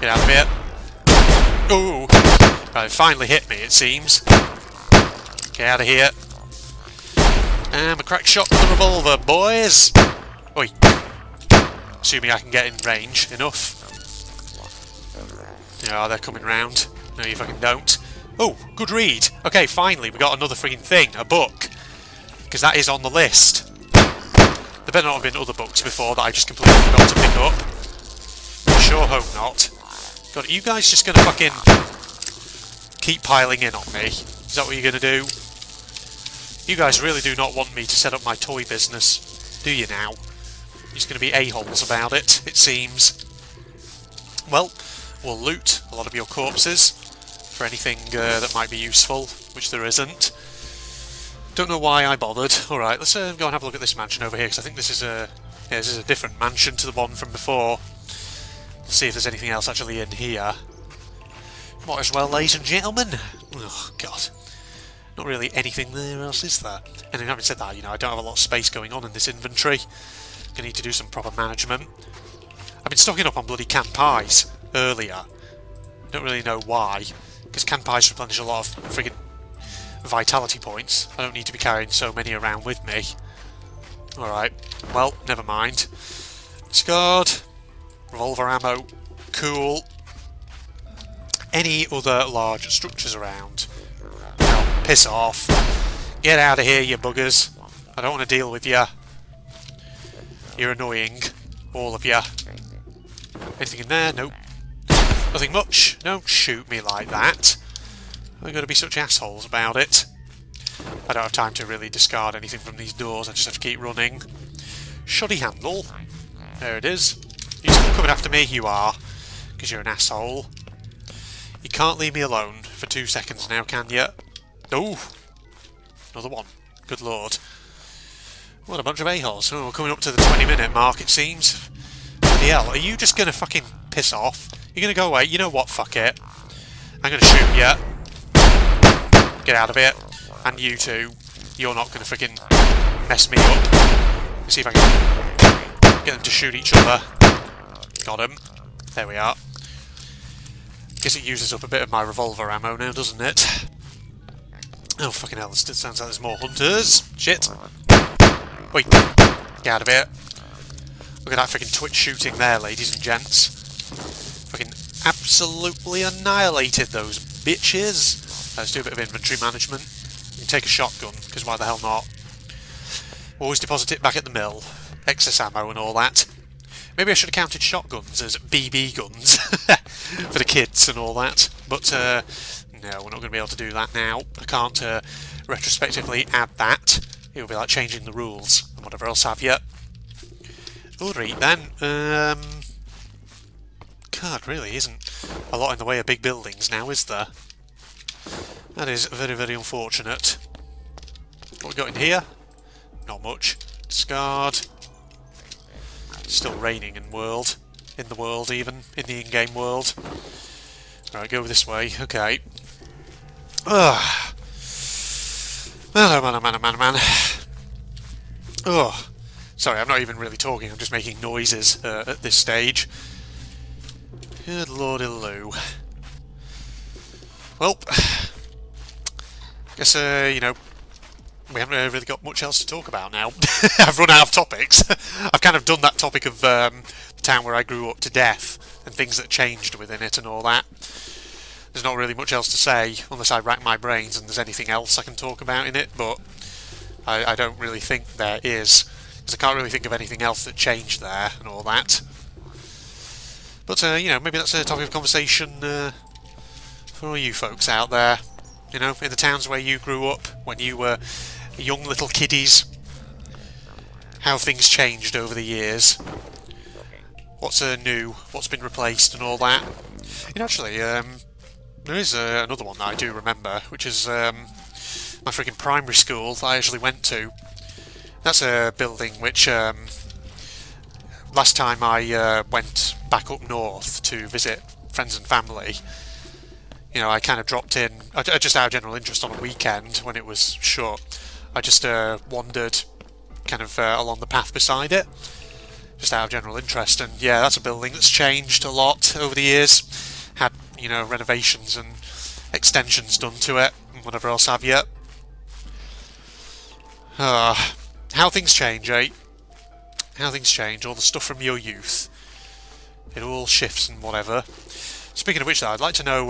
Get out of here. Ooh! Right, it finally hit me, it seems. Get out of here. And a crack shot with the revolver, boys! Oi. Assuming I can get in range enough. Yeah, they're coming round. No, you fucking don't. Oh, good read. Okay, finally, we got another frigging thing. A book. Because that is on the list. There better not have been other books before that I just completely forgot to pick up. I sure hope not. God, are you guys just going to fucking keep piling in on me? Is that what you're going to do? You guys really do not want me to set up my toy business, do you now? You're just going to be a-holes about it, it seems. Well, we'll loot a lot of your corpses for anything that might be useful, which there isn't. Don't know why I bothered. Alright, let's go and have a look at this mansion over here, because I think this is a different mansion to the one from before. Let's see if there's anything else actually in here. Might as well, ladies and gentlemen. Oh, God. Not really anything there else, is there? And having said that, you know, I don't have a lot of space going on in this inventory. Gonna need to do some proper management. I've been stocking up on bloody canned pies earlier. Don't really know why, because canned pies replenish a lot of friggin' vitality points. I don't need to be carrying so many around with me. Alright, well, never mind. Discard. Revolver ammo. Cool. Any other large structures around? No, piss off. Get out of here, you buggers. I don't want to deal with you. You're annoying. All of you. Anything in there? Nope. Nothing much. Don't shoot me like that. I've got to be such assholes about it. I don't have time to really discard anything from these doors, I just have to keep running. Shoddy handle. There it is. You still coming after me? You are. Because you're an asshole. You can't leave me alone for 2 seconds now, can you? Oh! Another one. Good lord. What a bunch of a-holes. Oh, we're coming up to the 20-minute mark, it seems. Bloody hell, are you just going to fucking piss off? You're going to go away? You know what? Fuck it. I'm going to shoot you. Get out of it. And you two. You're not going to freaking mess me up. Let's see if I can get them to shoot each other. Got him. There we are. Guess it uses up a bit of my revolver ammo now, doesn't it? Oh, fucking hell. It sounds like there's more hunters. Shit. Wait. Get out of here. Look at that freaking twitch shooting there, ladies and gents. Fucking absolutely annihilated those bitches. Let's do a bit of inventory management. You can take a shotgun, because why the hell not? Always deposit it back at the mill. Excess ammo and all that. Maybe I should have counted shotguns as BB guns for the kids and all that. But, no, we're not going to be able to do that now. I can't retrospectively add that. It will be like changing the rules and whatever else have you. Alright then. God, really isn't a lot in the way of big buildings now, is there? That is very, very unfortunate. What we got in here? Not much. Discard. Still raining in the world even, in the in-game world. Right, go this way. Okay. Ugh. Man, oh man, oh man, oh man, oh man. Ugh. Sorry, I'm not even really talking, I'm just making noises at this stage. Good lordy-loo. Well, I guess, you know, we haven't really got much else to talk about now. I've run out of topics. I've kind of done that topic of the town where I grew up to death, and things that changed within it and all that. There's not really much else to say, unless I rack my brains and there's anything else I can talk about in it, but I don't really think there is, because I can't really think of anything else that changed there and all that. But, you know, maybe that's a topic of conversation for all you folks out there. You know, in the towns where you grew up, when you were young little kiddies. How things changed over the years. What's new, what's been replaced and all that. You know, actually, there is another one that I do remember, which is my freaking primary school that I actually went to. That's a building which, last time I went back up north to visit friends and family, you know, I kind of dropped in, just out of general interest on a weekend when it was shut. I just wandered kind of along the path beside it. just out of general interest. And yeah, that's a building that's changed a lot over the years. Had, you know, renovations and extensions done to it, and whatever else have you. How things change, eh? How things change, all the stuff from your youth. It all shifts and whatever. Speaking of which, though, I'd like to know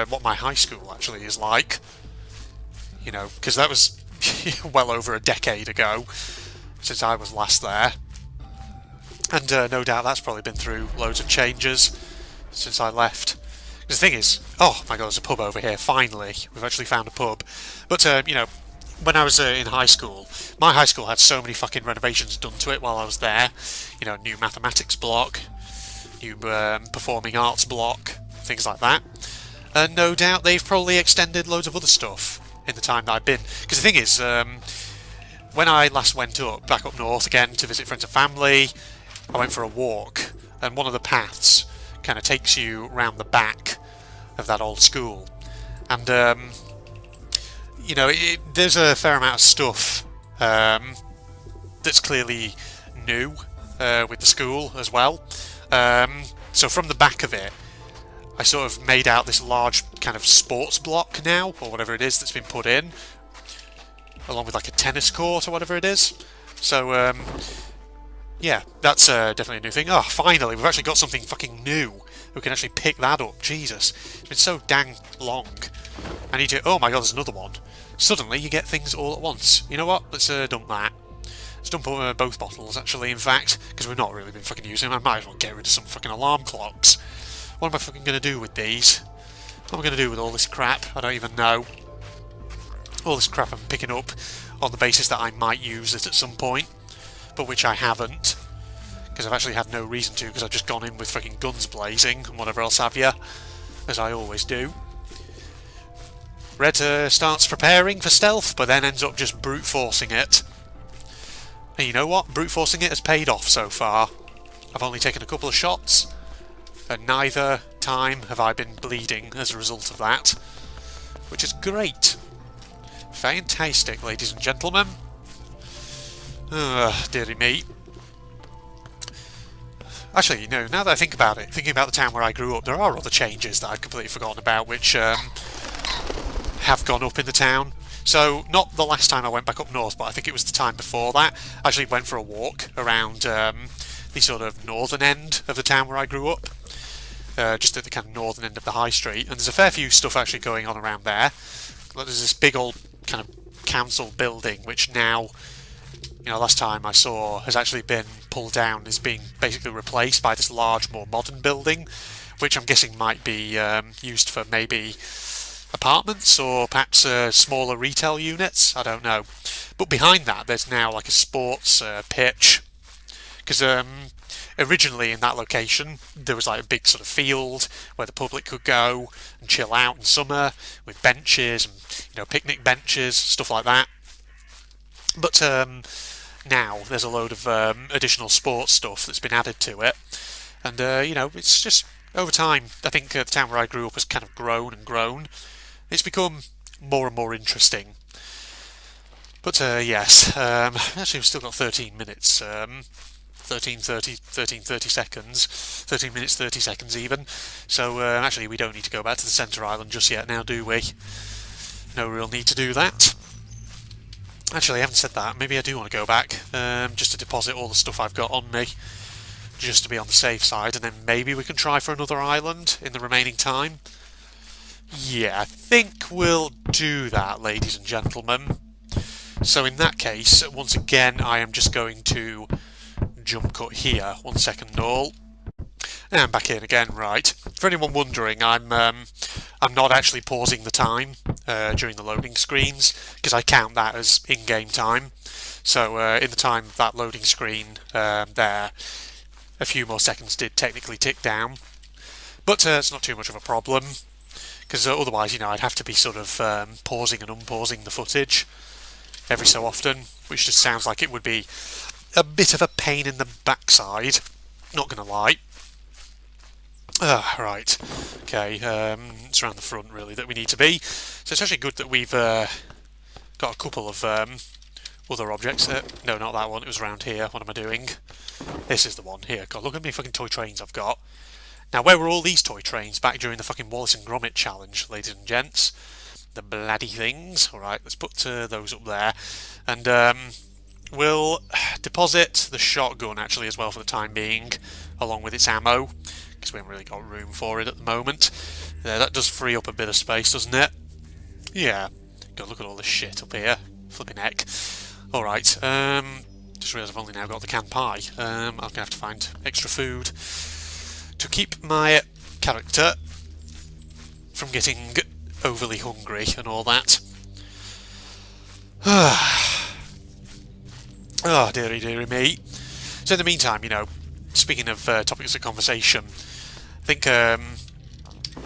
what my high school actually is like. You know, because that was well over a decade ago since I was last there. And no doubt that's probably been through loads of changes since I left. Because the thing is, oh my god, there's a pub over here, finally. We've actually found a pub. But, you know, when I was in high school, my high school had so many fucking renovations done to it while I was there. You know, new mathematics block, new performing arts block, things like that. And no doubt they've probably extended loads of other stuff in the time that I've been. Because the thing is, when I last went back up north again to visit friends and family, I went for a walk, and one of the paths kind of takes you round the back of that old school. And, you know, there's a fair amount of stuff that's clearly new with the school as well. So from the back of it, I sort of made out this large kind of sports block now, or whatever it is that's been put in, along with like a tennis court or whatever it is. So, yeah, that's definitely a new thing. Oh, finally, we've actually got something fucking new. We can actually pick that up. Jesus, it's been so dang long. I need to... Oh my god, there's another one. Suddenly, you get things all at once. You know what? Let's dump that. Let's dump both bottles, actually, in fact, because we've not really been fucking using them. I might as well get rid of some fucking alarm clocks. What am I fucking going to do with these? What am I going to do with all this crap? I don't even know. All this crap I'm picking up on the basis that I might use it at some point, but which I haven't, because I've actually had no reason to, because I've just gone in with fucking guns blazing and whatever else have you, as I always do. Red starts preparing for stealth, but then ends up just brute forcing it. And you know what? Brute forcing it has paid off so far. I've only taken a couple of shots, and neither time have I been bleeding as a result of that, which is great. Fantastic, ladies and gentlemen. Dearie me. Actually, you know, now that I think about it, thinking about the town where I grew up, there are other changes that I'd completely forgotten about, which have gone up in the town. So, not the last time I went back up north, but I think it was the time before that. I actually went for a walk around the sort of northern end of the town where I grew up. Just at the kind of northern end of the high street. And there's a fair few stuff actually going on around there. There's this big old kind of council building, which now, you know, last time I saw has actually been pulled down, is being basically replaced by this large, more modern building, which I'm guessing might be used for maybe apartments or perhaps smaller retail units. I don't know. But behind that, there's now like a sports pitch, because originally in that location there was like a big sort of field where the public could go and chill out in summer with benches and, you know, picnic benches, stuff like that. But now there's a load of additional sports stuff that's been added to it, and you know, it's just over time, I think the town where I grew up has kind of grown and grown. It's become more and more interesting. But yes, actually we've still got 13 minutes, 13 seconds, 13 minutes 30 seconds even, so actually we don't need to go back to the centre island just yet now, do we? No real need to do that. Actually, I haven't said that, maybe I do want to go back, just to deposit all the stuff I've got on me, just to be on the safe side, and then maybe we can try for another island in the remaining time. Yeah, I think we'll do that, ladies and gentlemen. So in that case, once again, I am just going to jump cut here. 1 second all. And I'm back in again, right. For anyone wondering, I'm not actually pausing the time during the loading screens, because I count that as in-game time. So in the time that loading screen there, a few more seconds did technically tick down. But it's not too much of a problem, because otherwise, you know, I'd have to be sort of pausing and unpausing the footage every so often, which just sounds like it would be a bit of a pain in the backside, not gonna lie. Right, okay, it's around the front really that we need to be, so it's actually good that we've got a couple of other objects. No, not that one. It was around here. What am I doing? This is the one. Here. God, look at me fucking toy trains I've got. Now, where were all these toy trains back during the fucking Wallace and Gromit challenge, ladies and gents? The bloody things. Alright, let's put those up there. And we'll deposit the shotgun, actually, as well for the time being, along with its ammo, because we haven't really got room for it at the moment. That does free up a bit of space, doesn't it? Yeah. God, look at all this shit up here. Flipping heck. Alright, just realised I've only now got the canned pie. I'm going to have to find extra food to keep my character from getting overly hungry and all that. Oh, dearie, dearie me. So in the meantime, you know, speaking of topics of conversation, I think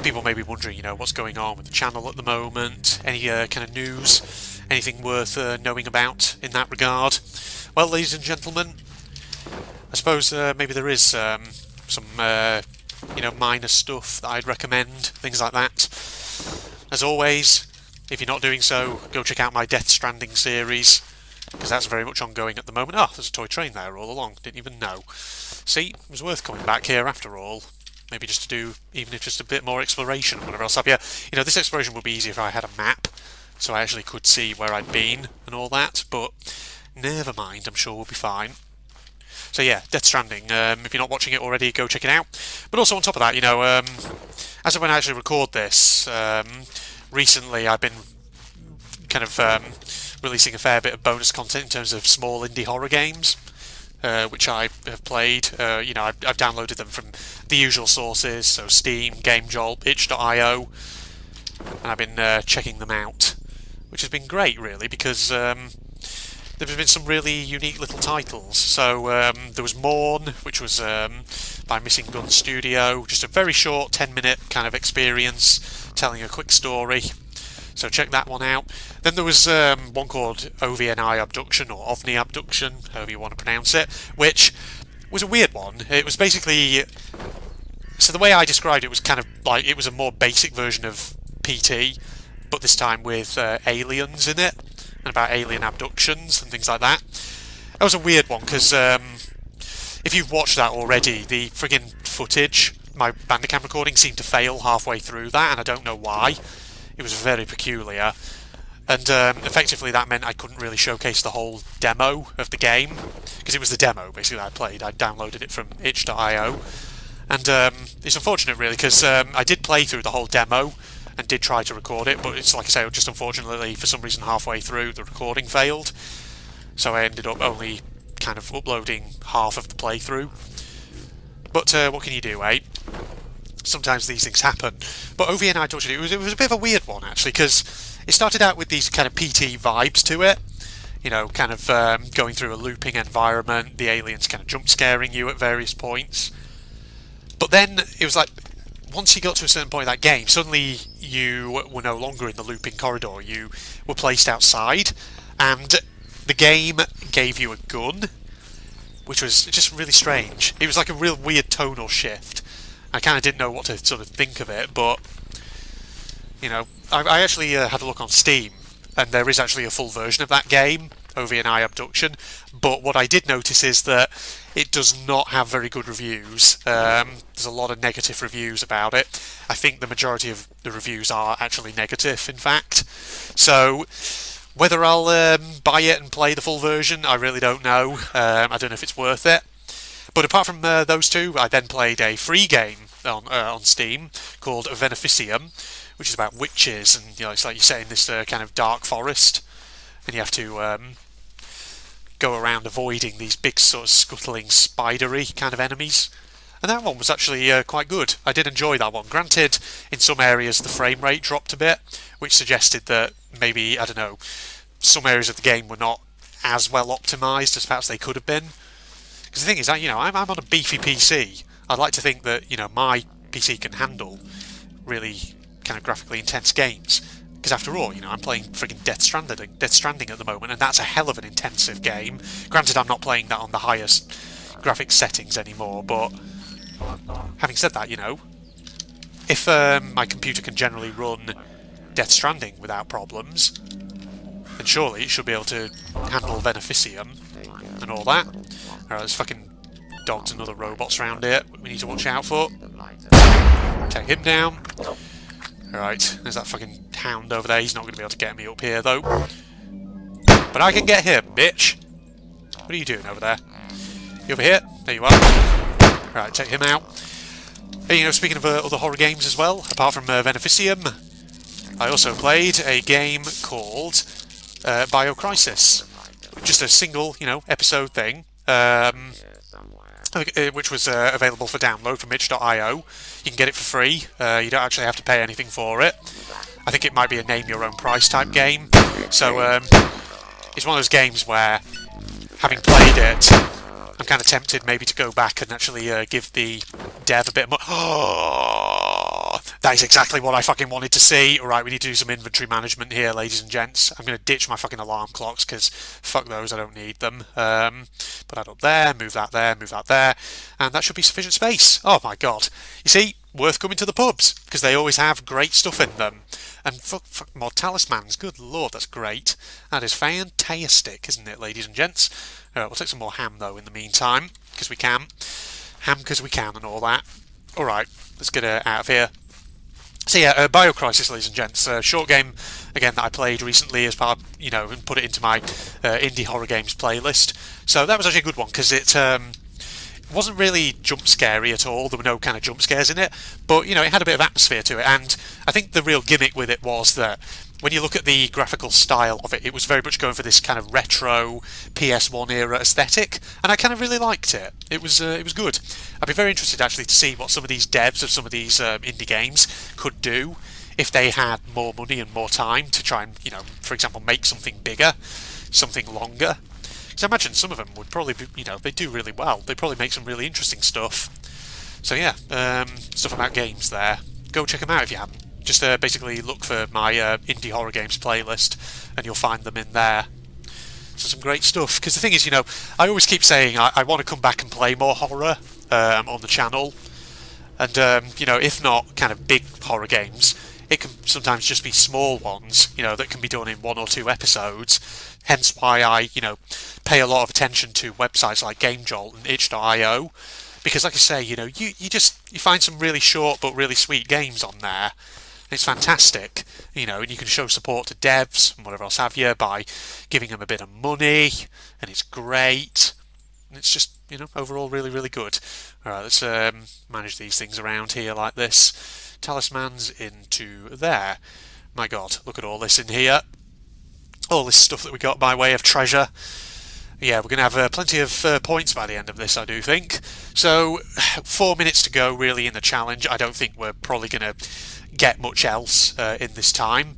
people may be wondering, you know, what's going on with the channel at the moment, any kind of news, anything worth knowing about in that regard. Well, ladies and gentlemen, I suppose maybe there is some, you know, minor stuff that I'd recommend, things like that. As always, if you're not doing so, go check out my Death Stranding series, because that's very much ongoing at the moment. Oh, there's a toy train there all along, didn't even know. See, it was worth coming back here after all. Maybe just to do, even if just a bit more exploration and whatever else up here. You know, this exploration would be easier if I had a map, so I actually could see where I'd been and all that, but never mind, I'm sure we'll be fine. So yeah, Death Stranding, if you're not watching it already, go check it out. But also on top of that, you know, as of when I actually record this, recently I've been kind of releasing a fair bit of bonus content in terms of small indie horror games, which I have played. You know, I've downloaded them from the usual sources, so Steam, GameJolt, itch.io, and I've been checking them out, which has been great, really, because there's been some really unique little titles. So there was Morn, which was by Missing Gun Studio, just a very short 10-minute kind of experience telling a quick story. So check that one out. Then there was one called OVNI Abduction, or OVNI Abduction, however you want to pronounce it, which was a weird one. It was basically... So the way I described it was kind of like it was a more basic version of PT, but this time with aliens in it, and about alien abductions and things like that. That was a weird one, because if you've watched that already, the friggin' footage, my Bandicam recording seemed to fail halfway through that, and I don't know why. It was very peculiar, and effectively that meant I couldn't really showcase the whole demo of the game, because it was the demo basically that I played. I downloaded it from itch.io, and it's unfortunate really, because I did play through the whole demo and did try to record it, but it's like I say, just unfortunately for some reason halfway through the recording failed, so I ended up only kind of uploading half of the playthrough. But what can you do, eh? Sometimes these things happen. But OVNI Abduction, it was a bit of a weird one actually, because it started out with these kind of PT vibes to it. You know, kind of going through a looping environment, the aliens kind of jump scaring you at various points. But then it was like, once you got to a certain point of that game, suddenly you were no longer in the looping corridor. You were placed outside, and the game gave you a gun, which was just really strange. It was like a real weird tonal shift. I kind of didn't know what to sort of think of it, but, you know, I actually had a look on Steam, and there is actually a full version of that game, OVNI Abduction, but what I did notice is that it does not have very good reviews. There's a lot of negative reviews about it. I think the majority of the reviews are actually negative, in fact. So, whether I'll buy it and play the full version, I really don't know. I don't know if it's worth it. But apart from those two, I then played a free game on Steam called Veneficium, which is about witches, and you know, it's like you say in this kind of dark forest, and you have to go around avoiding these big sort of scuttling spidery kind of enemies. And that one was actually quite good. I did enjoy that one. Granted, in some areas the frame rate dropped a bit, which suggested that maybe, I don't know, some areas of the game were not as well optimised as perhaps they could have been. Because the thing is, you know, I'm on a beefy PC. I'd like to think that, you know, my PC can handle really kind of graphically intense games. Because after all, you know, I'm playing friggin' Death Stranding at the moment, and that's a hell of an intensive game. Granted, I'm not playing that on the highest graphics settings anymore, but having said that, you know, if my computer can generally run Death Stranding without problems, then surely it should be able to handle Beneficium and all that. Alright, there's fucking dogs and other robots around here we need to watch out for. Take him down. Alright, there's that fucking hound over there. He's not going to be able to get me up here, though. But I can get him, bitch! What are you doing over there? You over here? There you are. Right, take him out. Hey, you know, speaking of other horror games as well, apart from Beneficium, I also played a game called Biocrisis. Just a single, you know, episode thing, which was available for download from itch.io. You can get it for free. You don't actually have to pay anything for it. I think it might be a name-your-own-price type game. So it's one of those games where, having played it, I'm kind of tempted maybe to go back and actually give the dev a bit more. Oh, that is exactly what I fucking wanted to see. Alright, we need to do some inventory management here, ladies and gents. I'm going to ditch my fucking alarm clocks, because fuck those, I don't need them. Put that up there, move that there, and that should be sufficient space. Oh my god. You see, worth coming to the pubs, because they always have great stuff in them. And fuck more talismans, good lord, that's great. That is fantastic, isn't it, ladies and gents? Alright, we'll take some more ham, though, in the meantime, because we can. Ham because we can and all that. Alright, let's get out of here. So yeah, Biocrisis, ladies and gents, short game, again, that I played recently as part of, you know, and put it into my indie horror games playlist. So that was actually a good one, because it wasn't really jump scary at all. There were no kind of jump scares in it, but, you know, it had a bit of atmosphere to it, and I think the real gimmick with it was that when you look at the graphical style of it, it was very much going for this kind of retro PS1 era aesthetic, and I kind of really liked it. It was good. I'd be very interested actually to see what some of these devs of some of these indie games could do if they had more money and more time to try and, you know, for example, make something bigger, something longer. Because I imagine some of them would probably be, you know, they do really well. They probably make some really interesting stuff. So yeah, stuff about games there. Go check them out if you haven't. Just basically look for my indie horror games playlist, and you'll find them in there. So some great stuff. Because the thing is, you know, I always keep saying I want to come back and play more horror on the channel. And, you know, if not kind of big horror games, it can sometimes just be small ones, you know, that can be done in 1 or 2 episodes. Hence why I, you know, pay a lot of attention to websites like GameJolt and itch.io. Because, like I say, you know, you find some really short but really sweet games on there. It's fantastic, you know, and you can show support to devs and whatever else have you by giving them a bit of money, and it's great. And it's just, you know, overall really, really good. Alright, let's manage these things around here like this. Talismans into there. My god, look at all this in here. All this stuff that we got by way of treasure. Yeah, we're going to have plenty of points by the end of this, I do think. So, 4 minutes to go, really, in the challenge. I don't think we're probably going to get much else in this time.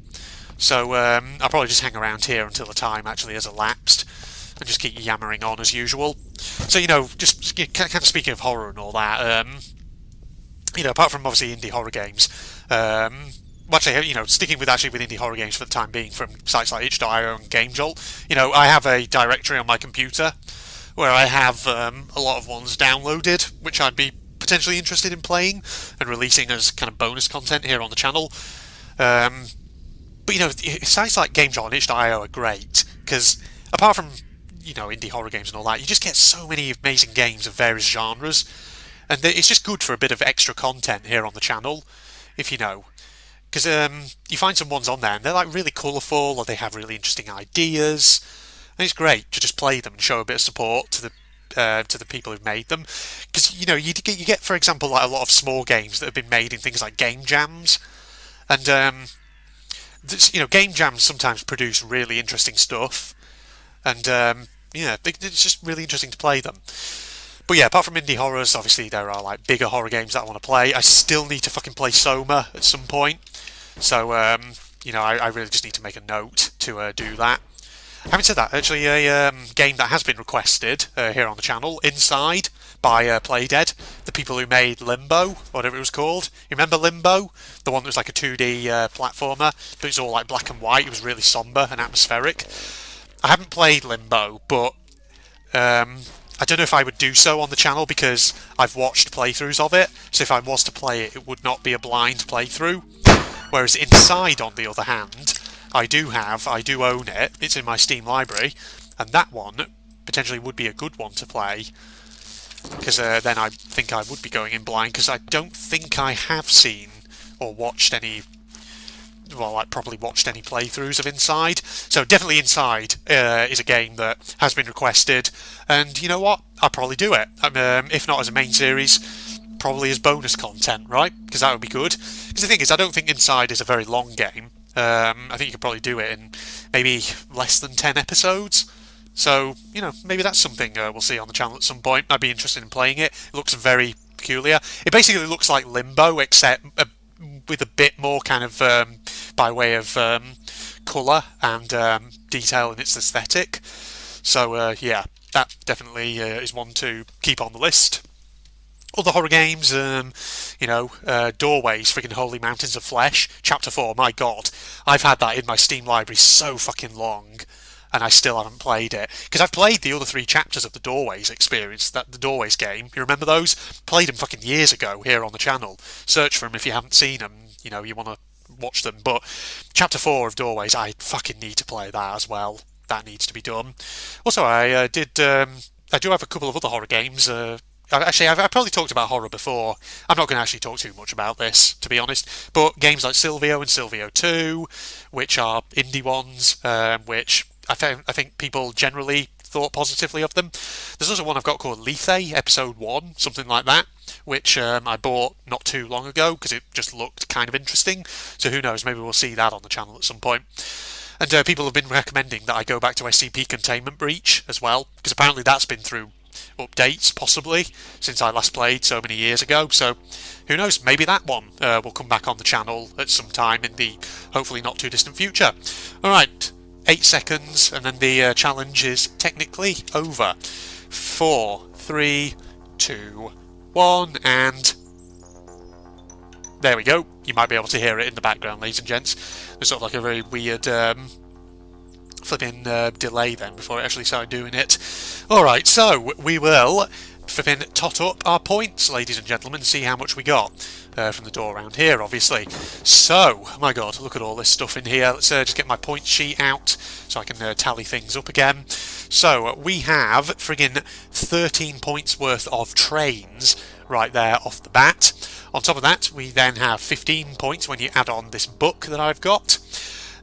So, I'll probably just hang around here until the time actually has elapsed, and just keep yammering on as usual. So, you know, just kind of speaking of horror and all that, you know, apart from obviously indie horror games, actually, you know, sticking with indie horror games for the time being from sites like itch.io and GameJolt, you know, I have a directory on my computer where I have a lot of ones downloaded, which I'd be potentially interested in playing and releasing as kind of bonus content here on the channel. But, you know, sites like GameJolt and itch.io are great, because apart from, you know, indie horror games and all that, you just get so many amazing games of various genres, and it's just good for a bit of extra content here on the channel, if you know. Because you find some ones on there and they're like really colourful, or they have really interesting ideas, and it's great to just play them and show a bit of support to the people who've made them. Because, you know, you get, for example, like a lot of small games that have been made in things like game jams, and you know, game jams sometimes produce really interesting stuff, and yeah, it's just really interesting to play them. But yeah, apart from indie horrors, obviously there are like bigger horror games that I want to play. I still need to fucking play Soma at some point. So, you know, I really just need to make a note to do that. Having said that, actually a game that has been requested here on the channel, Inside, by Playdead, the people who made Limbo, whatever it was called. You remember Limbo? The one that was like a 2D platformer, but it was all like black and white. It was really somber and atmospheric. I haven't played Limbo, but I don't know if I would do so on the channel, because I've watched playthroughs of it, so if I was to play it, it would not be a blind playthrough. Whereas Inside, on the other hand, I do own it. It's in my Steam library, and that one potentially would be a good one to play, because then I think I would be going in blind, because I don't think I have seen or watched any, well, like properly watched any playthroughs of Inside. So definitely Inside is a game that has been requested, and you know what? I'll probably do it. If not as a main series, probably as bonus content, right? Because that would be good. Because the thing is, I don't think Inside is a very long game. I think you could probably do it in maybe less than 10 episodes. So, you know, maybe that's something we'll see on the channel at some point. I'd be interested in playing it. It looks very peculiar. It basically looks like Limbo, except with a bit more kind of by way of colour and detail in its aesthetic. So, yeah, that definitely is one to keep on the list. Other horror games, you know, Doorways, freaking Holy Mountains of Flesh, Chapter 4, my god. I've had that in my Steam library so fucking long, and I still haven't played it. Because I've played the other 3 chapters of the Doorways experience, the Doorways game. You remember those? Played them fucking years ago here on the channel. Search for them if you haven't seen them, you know, you want to watch them. But Chapter 4 of Doorways, I fucking need to play that as well. That needs to be done. Also, I do have a couple of other horror games. Actually, I've probably talked about horror before. I'm not going to actually talk too much about this, to be honest. But games like Silvio and Silvio 2, which are indie ones, which I think people generally thought positively of them. There's also one I've got called Lethe, Episode 1, something like that, which I bought not too long ago because it just looked kind of interesting. So who knows, maybe we'll see that on the channel at some point. And people have been recommending that I go back to SCP Containment Breach as well, because apparently that's been through updates, possibly, since I last played so many years ago. So who knows, maybe that one will come back on the channel at some time in the hopefully not too distant future. Alright, 8 seconds and then the challenge is technically over. 4, 3, 2, 1 and there we go. You might be able to hear it in the background, ladies and gents. There's sort of like a very weird flipping delay then before I actually started doing it. Alright, so we will flipping tot up our points, ladies and gentlemen, see how much we got from the door around here, obviously. So, oh my god, look at all this stuff in here. Let's just get my point sheet out so I can tally things up again. So, we have friggin' 13 points worth of trains right there off the bat. On top of that, we then have 15 points when you add on this book that I've got.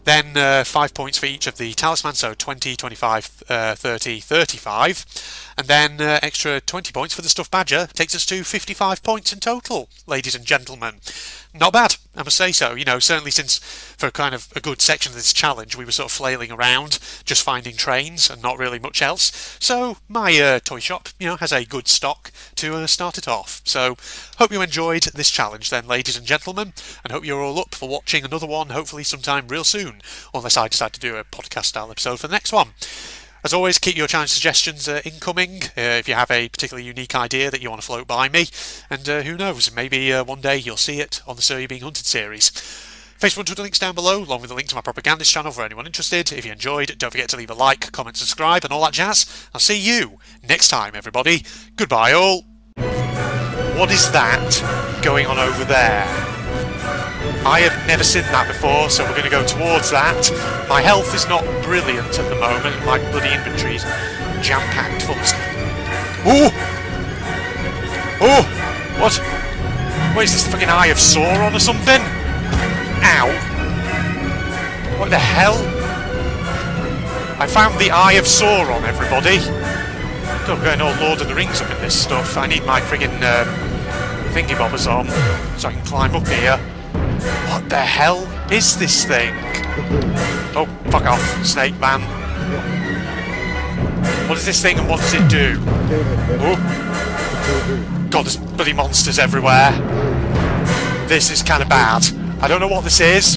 Then 5 points for each of the talismans, so 20, 25, 30, 35. And then extra 20 points for the stuffed badger takes us to 55 points in total, ladies and gentlemen. Not bad, I must say so. You know, certainly since for kind of a good section of this challenge we were sort of flailing around, just finding trains and not really much else. So my toy shop, you know, has a good stock to start it off. So hope you enjoyed this challenge then, ladies and gentlemen, and hope you're all up for watching another one, hopefully sometime real soon, unless I decide to do a podcast style episode for the next one. As always, keep your challenge suggestions incoming if you have a particularly unique idea that you want to float by me. And who knows, maybe one day you'll see it on the So You're Being Hunted series. Facebook and Twitter links down below, along with the link to my propagandist channel for anyone interested. If you enjoyed, don't forget to leave a like, comment, subscribe, and all that jazz. I'll see you next time, everybody. Goodbye, all. What is that going on over there? I have never seen that before, so we're going to go towards that. My health is not brilliant at the moment. My bloody inventory is jam-packed full of stuff. Oh! Oh! What? What is this, fucking Eye of Sauron or something? Ow! What the hell? I found the Eye of Sauron, everybody. God, I'm going all Lord of the Rings up in this stuff. I need my friggin' thingy bobbers on so I can climb up here. What the hell is this thing? Oh, fuck off, snake man. What is this thing and what does it do? Oh. God, there's bloody monsters everywhere. This is kind of bad. I don't know what this is.